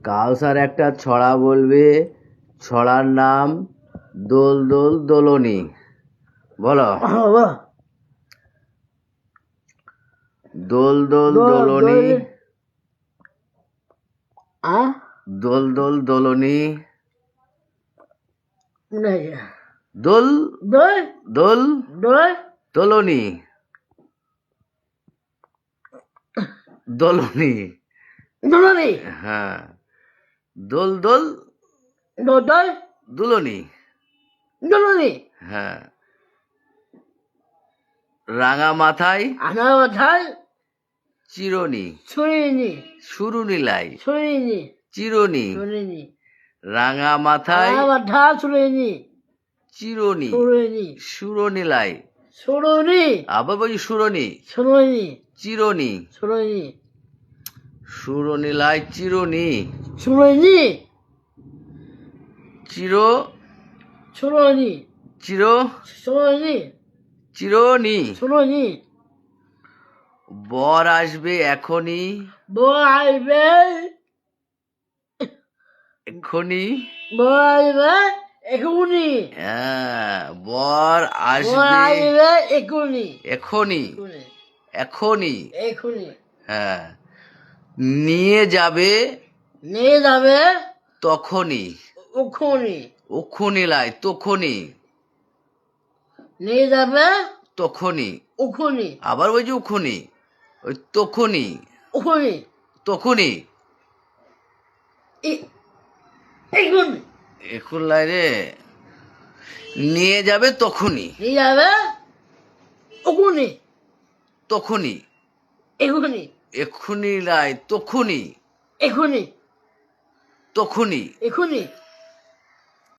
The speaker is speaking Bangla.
কাউসার একটা ছড়া বলবে, ছড়ার নাম দোল দোল দোলনি। বলো। দোল দোল দোলনি, দোল দোল দোলনি, দোল দোল দোলনি, দোলনি। হ্যাঁ, দোল দোল দুলনি। হ্যাঁ, রাঙা মাথায় চিরনি, সুরুনি লাই চিরনি, রাঙা মাথায় চিরনি, সুরনি লাই, আবার বলছি সুরনি, চিরনি, সুরনি লাই চিরনি, চির চির চিরনি। বর আসবে এখনই, এখনই। হ্যাঁ, বর আসবে এখনই, এখনই। হ্যাঁ, নিয়ে যাবে তখনই, ওখনি লাই তখনই, তখনই। আবার বলছি উখনি, ওই তখনই, তখনই। এখন লাই রে, নিয়ে যাবে তখনই, তখনই, এক্ষুনি লাই তখনই, তখনই।